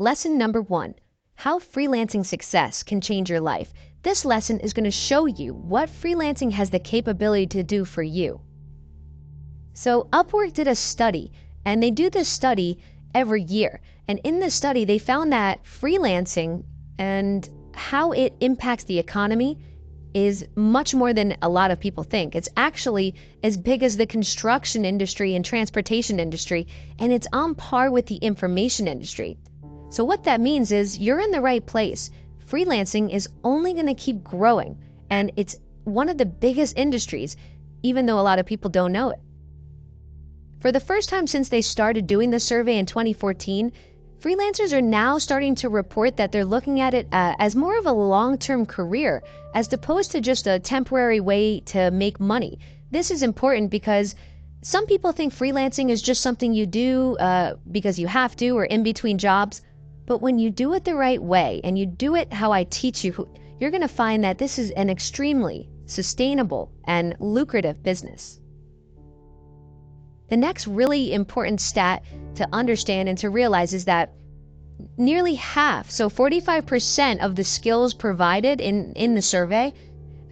Lesson number 1, how freelancing success can change your life. This lesson is going to show you what freelancing has the capability to do for you. So Upwork did a study, and they do this study every year. And in this study, they found that freelancing and how it impacts the economy is much more than a lot of people think. It's actually as big as the construction industry and transportation industry, and it's on par with the information industry. So what that means is you're in the right place. Freelancing is only going to keep growing, and it's one of the biggest industries, even though a lot of people don't know it. For the first time since they started doing the survey in 2014, freelancers are now starting to report that they're looking at it as more of a long-term career, as opposed to just a temporary way to make money. This is important because some people think freelancing is just something you do because you have to or in between jobs. But when you do it the right way and you do it how I teach you, you're going to find that this is an extremely sustainable and lucrative business. The next really important stat to understand and to realize is that nearly half, so 45% of the skills provided in the survey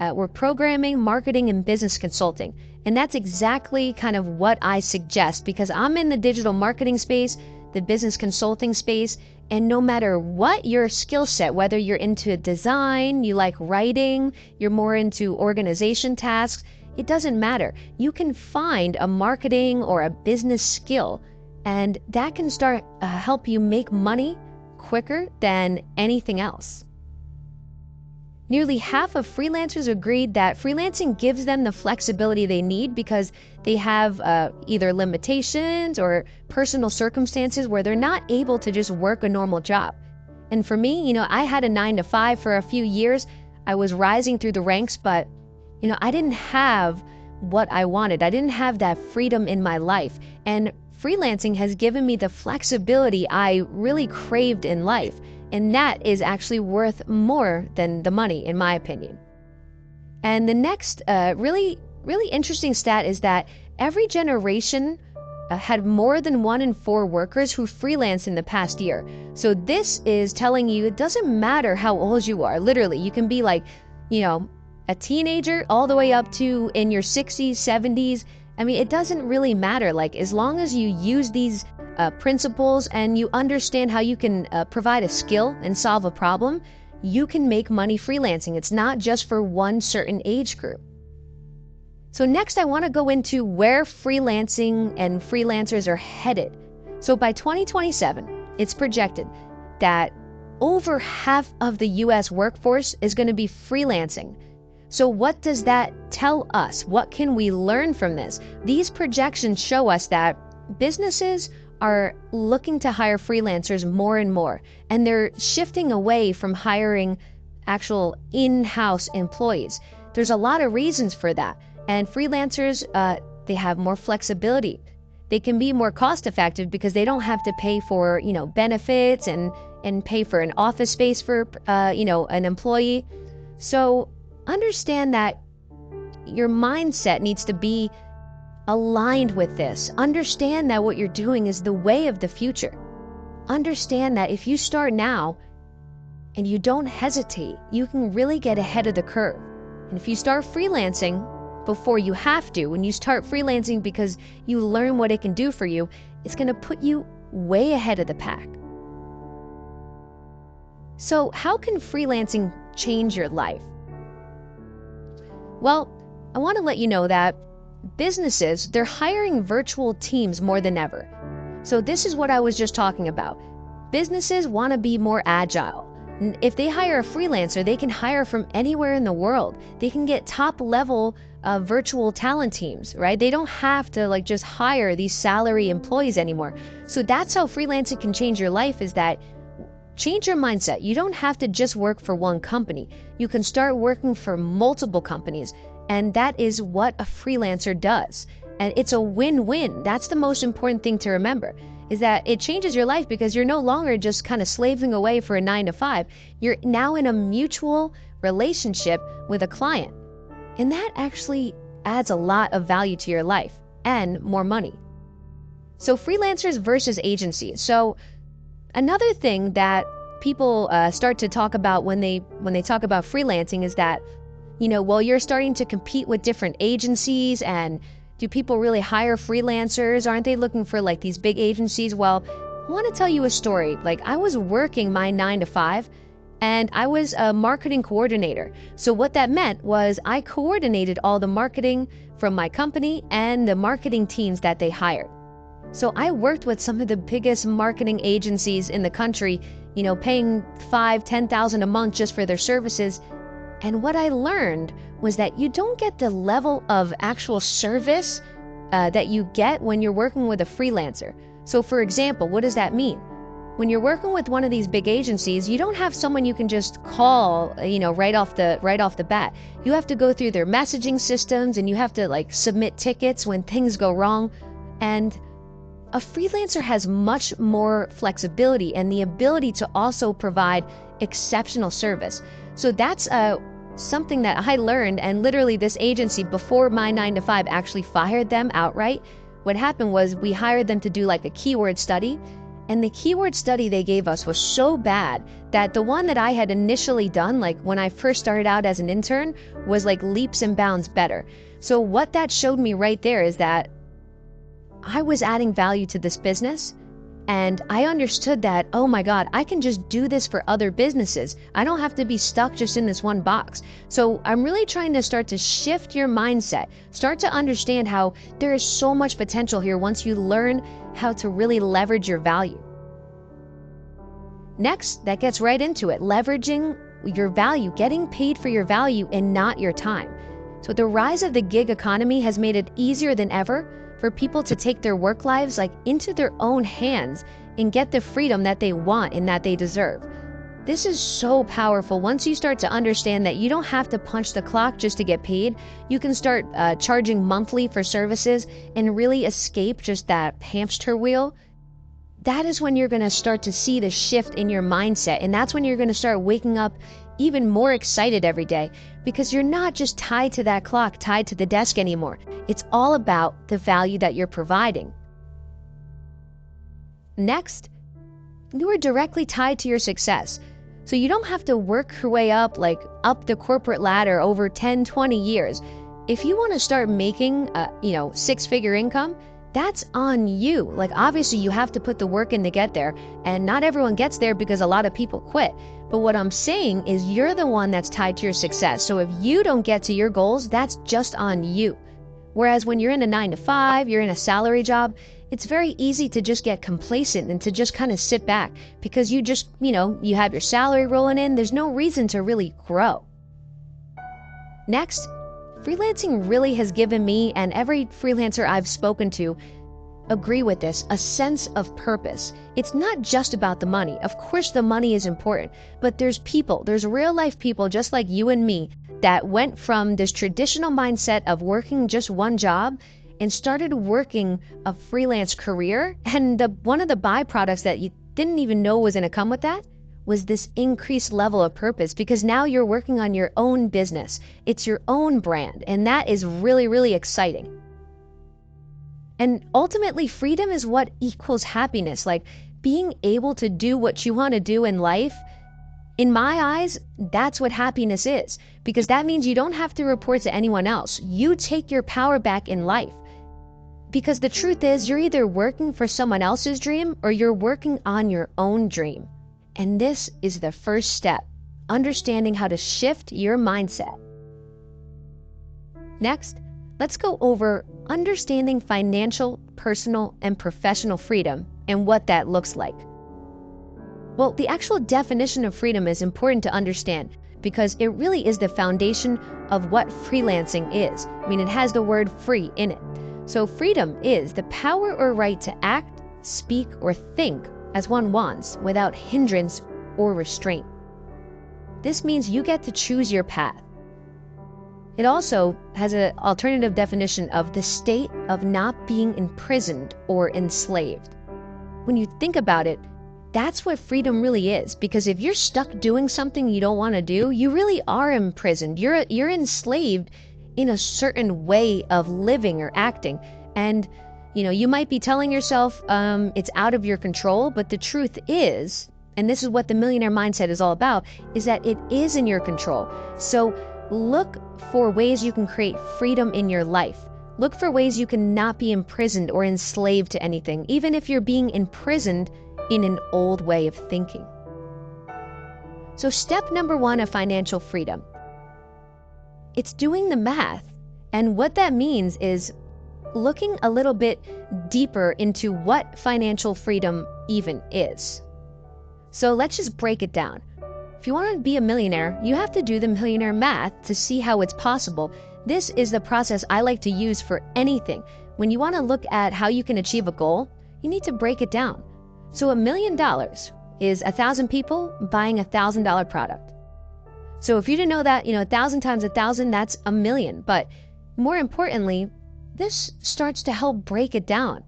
were programming, marketing, and business consulting. And that's exactly kind of what I suggest, because I'm in the digital marketing space, the business consulting space, and no matter what your skill set, whether you're into design, you like writing, you're more into organization tasks, it doesn't matter. You can find a marketing or a business skill, and that can start help you make money quicker than anything else. Nearly half of freelancers agreed that freelancing gives them the flexibility they need because they have either limitations or personal circumstances where they're not able to just work a normal job. And for me, I had a 9-to-5 for a few years. I was rising through the ranks, but I didn't have what I wanted. I didn't have that freedom in my life. And freelancing has given me the flexibility I really craved in life. And that is actually worth more than the money, in my opinion. And the next really interesting stat is that every generation had more than 1 in 4 workers who freelance in the past year. So this is telling you it doesn't matter how old you are. Literally, you can be like, a teenager all the way up to in your 60s, 70s. I mean, it doesn't really matter. Like, as long as you use these principles and you understand how you can provide a skill and solve a problem, you can make money freelancing. It's not just for one certain age group. So next, I want to go into where freelancing and freelancers are headed. So by 2027, it's projected that over half of the US workforce is going to be freelancing. So what does that tell us? What can we learn from this? These projections show us that businesses are looking to hire freelancers more and more, and they're shifting away from hiring actual in-house employees. There's a lot of reasons for that, and freelancers, they have more flexibility. They can be more cost-effective because they don't have to pay for, benefits and pay for an office space for, an employee. So understand that your mindset needs to be aligned with this. Understand that what you're doing is the way of the future. Understand that if you start now and you don't hesitate, you can really get ahead of the curve. And if you start freelancing before you have to, when you start freelancing because you learn what it can do for you, it's going to put you way ahead of the pack. So how can freelancing change your life? Well, I want to let you know that businesses, they're hiring virtual teams more than ever. So this is what I was just talking about. Businesses want to be more agile. If they hire a freelancer, they can hire from anywhere in the world. They can get top level virtual talent teams, right? They don't have to just hire these salary employees anymore. So that's how freelancing can change your life, is that change your mindset. You don't have to just work for one company. You can start working for multiple companies. And that is what a freelancer does. And it's a win-win. That's the most important thing to remember, is that it changes your life because you're no longer just kind of slaving away for a 9-to-5. You're now in a mutual relationship with a client. And that actually adds a lot of value to your life and more money. So freelancers versus agencies. So Another thing that people start to talk about when they talk about freelancing is that, well, you're starting to compete with different agencies, and do people really hire freelancers? Aren't they looking for like these big agencies? Well, I want to tell you a story. Like, I was working my 9 to 5 and I was a marketing coordinator. So what that meant was I coordinated all the marketing from my company and the marketing teams that they hired. So I worked with some of the biggest marketing agencies in the country, paying $5,000-10,000 a month just for their services. And what I learned was that you don't get the level of actual service that you get when you're working with a freelancer. So for example, what does that mean? When you're working with one of these big agencies, you don't have someone you can just call, right off the bat. You have to go through their messaging systems, and you have to like submit tickets when things go wrong. And a freelancer has much more flexibility and the ability to also provide exceptional service. So that's something that I learned, and literally this agency, before my 9 to 5, actually fired them outright. What happened was we hired them to do like a keyword study, and the keyword study they gave us was so bad that the one that I had initially done, like when I first started out as an intern, was like leaps and bounds better. So what that showed me right there is that I was adding value to this business, and I understood that, oh my God, I can just do this for other businesses. I don't have to be stuck just in this one box. So I'm really trying to start to shift your mindset, start to understand how there is so much potential here once you learn how to really leverage your value. Next, that gets right into it, leveraging your value, getting paid for your value and not your time. So the rise of the gig economy has made it easier than ever for people to take their work lives like into their own hands and get the freedom that they want and that they deserve. This is so powerful once you start to understand that you don't have to punch the clock just to get paid. You can start charging monthly for services and really escape just that hamster wheel. That is when you're going to start to see the shift in your mindset, and that's when you're going to start waking up even more excited every day, because you're not just tied to that clock, tied to the desk anymore. It's all about the value that you're providing. Next, you are directly tied to your success. So you don't have to work your way up, like up the corporate ladder over 10-20 years. If you want to start making, 6-figure income, that's on you. Like, obviously you have to put the work in to get there, and not everyone gets there because a lot of people quit. But what I'm saying is you're the one that's tied to your success. So if you don't get to your goals, that's just on you. Whereas when you're in a 9 to 5, you're in a salary job, it's very easy to just get complacent and to just kind of sit back because you just, you have your salary rolling in. There's no reason to really grow. Next, freelancing really has given me, and every freelancer I've spoken to agree with this, a sense of purpose. It's not just about the money. Of course, the money is important, but there's real life people just like you and me that went from this traditional mindset of working just one job and started working a freelance career. And one of the byproducts that you didn't even know was going to come with that was this increased level of purpose, because now you're working on your own business. It's your own brand, and that is really, really exciting. And ultimately, freedom is what equals happiness. Like, being able to do what you want to do in life, in my eyes, that's what happiness is, because that means you don't have to report to anyone else. You take your power back in life. Because the truth is, you're either working for someone else's dream or you're working on your own dream. And this is the first step, understanding how to shift your mindset. Next, let's go over understanding financial, personal, and professional freedom and what that looks like. Well, the actual definition of freedom is important to understand because it really is the foundation of what freelancing is. I mean, it has the word free in it. So freedom is the power or right to act, speak, or think as one wants without hindrance or restraint. This means you get to choose your path. It also has an alternative definition of the state of not being imprisoned or enslaved. When you think about it, that's what freedom really is, because if you're stuck doing something you don't want to do, you really are imprisoned. You're enslaved in a certain way of living or acting. And You might be telling yourself it's out of your control, but the truth is, and this is what the millionaire mindset is all about, is that it is in your control. So look for ways you can create freedom in your life. Look for ways you can not be imprisoned or enslaved to anything, even if you're being imprisoned in an old way of thinking. So step number 1 of financial freedom, it's doing the math. And what that means is looking a little bit deeper into what financial freedom even is. So let's just break it down. If you want to be a millionaire, you have to do the millionaire math to see how it's possible. This is the process I like to use for anything. When you want to look at how you can achieve a goal, you need to break it down. So $1 million is 1,000 people buying $1,000 product. So if you didn't know that, 1,000 times 1,000, that's 1 million. But more importantly, this starts to help break it down.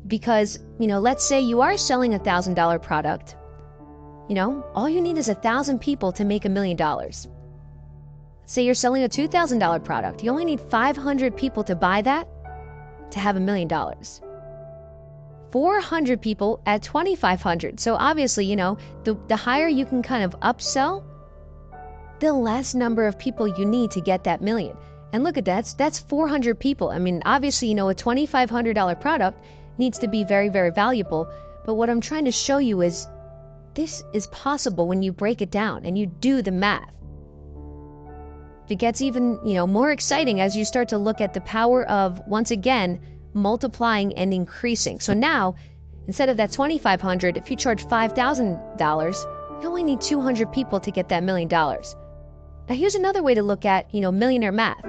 Because, let's say you are selling $1,000 product. All you need is 1,000 people to make $1 million. Say you're selling a $2,000 product. You only need 500 people to buy that to have $1 million. 400 people at 2,500. So obviously, the higher you can kind of upsell, the less number of people you need to get that million. And look at that, that's 400 people. I mean, obviously, a $2,500 product needs to be very, very valuable. But what I'm trying to show you is this is possible when you break it down and you do the math. It gets even, more exciting as you start to look at the power of, once again, multiplying and increasing. So now, instead of that 2,500, if you charge $5,000, you only need 200 people to get that $1 million. Now here's another way to look at, millionaire math.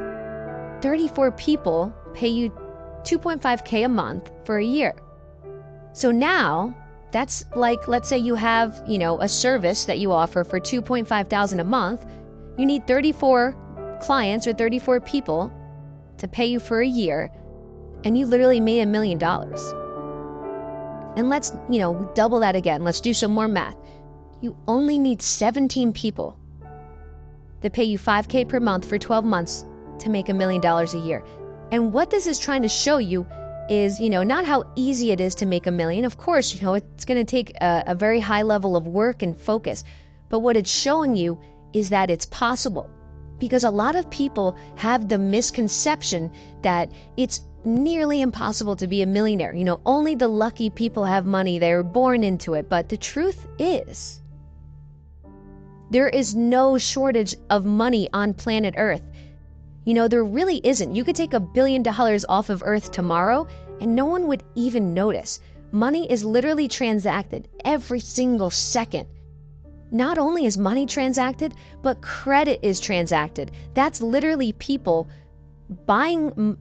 34 people pay you $2.5K a month for a year. So now that's like, let's say you have, a service that you offer for $2,500 a month. You need 34 clients or 34 people to pay you for a year, and you literally made $1 million. And let's, double that again. Let's do some more math. You only need 17 people to pay you $5K per month for 12 months to make $1 million a year. And what this is trying to show you is, not how easy it is to make $1 million. Of course, it's going to take a very high level of work and focus. But what it's showing you is that it's possible. Because a lot of people have the misconception that it's nearly impossible to be a millionaire. Only the lucky people have money. They're born into it. But the truth is, there is no shortage of money on planet Earth. There really isn't. You could take $1 billion off of Earth tomorrow and no one would even notice. Money is literally transacted every single second. Not only is money transacted, but credit is transacted. That's literally people buying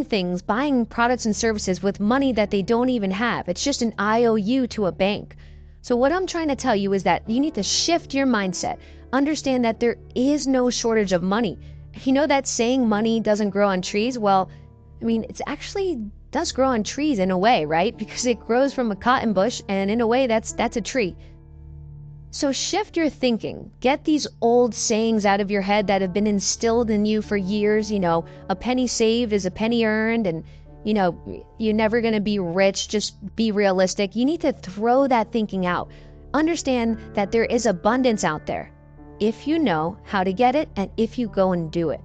things, buying products and services with money that they don't even have. It's just an IOU to a bank. So what I'm trying to tell you is that you need to shift your mindset. Understand that there is no shortage of money. That saying money doesn't grow on trees? Well, it's actually does grow on trees in a way, right? Because it grows from a cotton bush, and in a way that's a tree. So shift your thinking. Get these old sayings out of your head that have been instilled in you for years. A penny saved is a penny earned, and you're never going to be rich. Just be realistic. You need to throw that thinking out. Understand that there is abundance out there if you know how to get it and if you go and do it.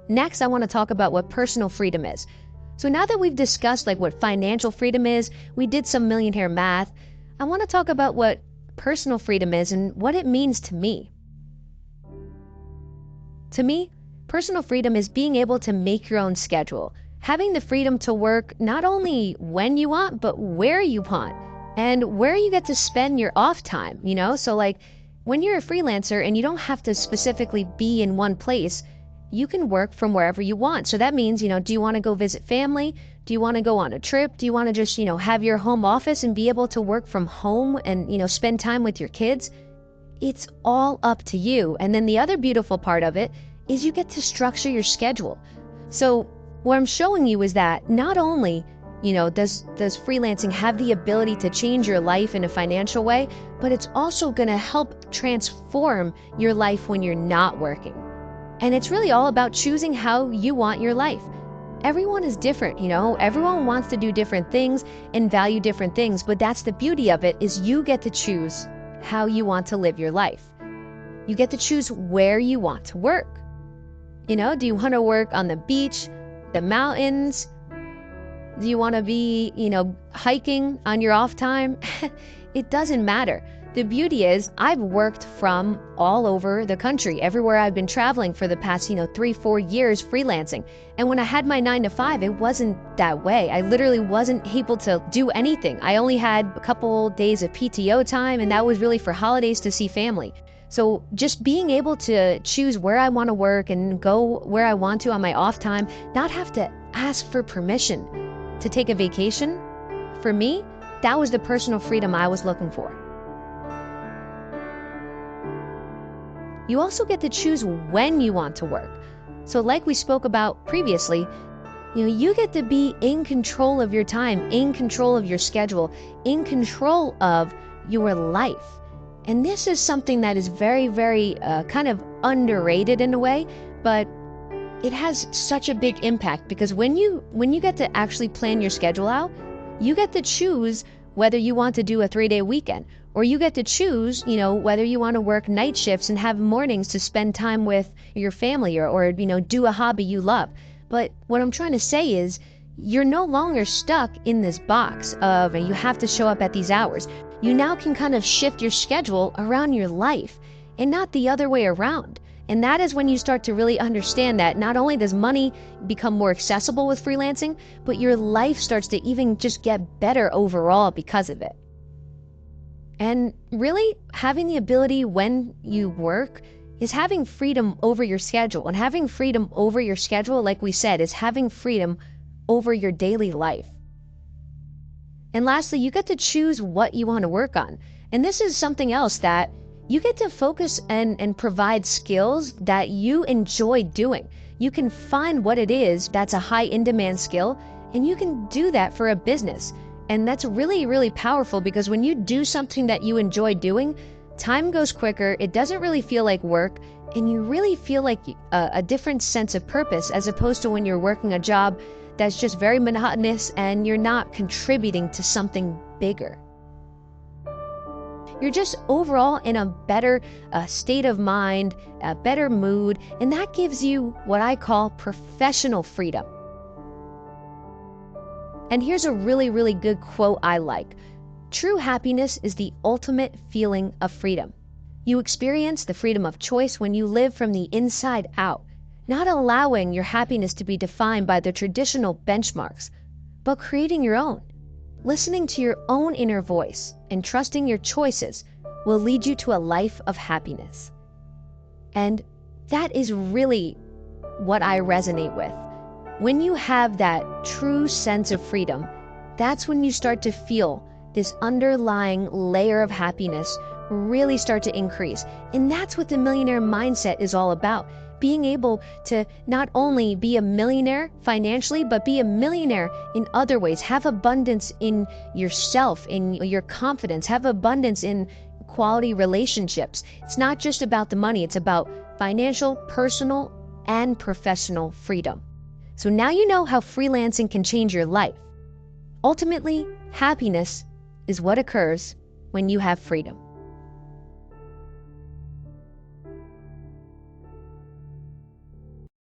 Next, I want to talk about what personal freedom is. So now that we've discussed what financial freedom is, we did some millionaire math, I want to talk about what personal freedom is and what it means to me. To me, personal freedom is being able to make your own schedule, having the freedom to work not only when you want, but where you want, and where you get to spend your off time, So when you're a freelancer and you don't have to specifically be in one place, you can work from wherever you want. So that means, do you want to go visit family? Do you want to go on a trip? Do you want to just, have your home office and be able to work from home and, spend time with your kids? It's all up to you. And then the other beautiful part of it is you get to structure your schedule. So what I'm showing you is that not only, does freelancing have the ability to change your life in a financial way, but it's also going to help transform your life when you're not working. And it's really all about choosing how you want your life. everyone is different, everyone wants to do different things and value different things, but that's the beauty of it, is you get to choose how you want to live your life. You get to choose where you want to work. Do you want to work on the beach, the mountains? Do you want to be, hiking on your off time? It doesn't matter. The beauty is I've worked from all over the country, everywhere I've been traveling for the past, 3-4 years freelancing. And when I had my 9 to 5, it wasn't that way. I literally wasn't able to do anything. I only had a couple days of PTO time, and that was really for holidays to see family. So just being able to choose where I want to work and go where I want to on my off time, not have to ask for permission to take a vacation, for me, that was the personal freedom I was looking for. You also get to choose when you want to work. So like we spoke about previously, you get to be in control of your time, in control of your schedule, in control of your life. And this is something that is very, very kind of underrated in a way, but it has such a big impact, because when you get to actually plan your schedule out, you get to choose whether you want to do a 3-day weekend, or you get to choose, whether you want to work night shifts and have mornings to spend time with your family, or do a hobby you love. But what I'm trying to say is, you're no longer stuck in this box of you have to show up at these hours. You now can kind of shift your schedule around your life and not the other way around. And that is when you start to really understand that not only does money become more accessible with freelancing, but your life starts to even just get better overall because of it. And really, having the ability when you work is having freedom over your schedule. And having freedom over your schedule, like we said, is having freedom over your daily life. And lastly, you get to choose what you want to work on. And this is something else that you get to focus and provide skills that you enjoy doing. You can find what it is that's a high in-demand skill, and you can do that for a business. And that's really, really powerful, because when you do something that you enjoy doing, time goes quicker, it doesn't really feel like work, and you really feel like a different sense of purpose, as opposed to when you're working a job that's just very monotonous and you're not contributing to something bigger. You're just overall in a better state of mind, a better mood, and that gives you what I call professional freedom. And here's a really, really good quote I like. True happiness is the ultimate feeling of freedom. You experience the freedom of choice when you live from the inside out, not allowing your happiness to be defined by the traditional benchmarks, but creating your own. Listening to your own inner voice and trusting your choices will lead you to a life of happiness. And that is really what I resonate with. When you have that true sense of freedom, that's when you start to feel this underlying layer of happiness really start to increase. And that's what the millionaire mindset is all about. Being able to not only be a millionaire financially, but be a millionaire in other ways. Have abundance in yourself, in your confidence. Have abundance in quality relationships. It's not just about the money. It's about financial, personal, and professional freedom. So now you know how freelancing can change your life. Ultimately, happiness is what occurs when you have freedom.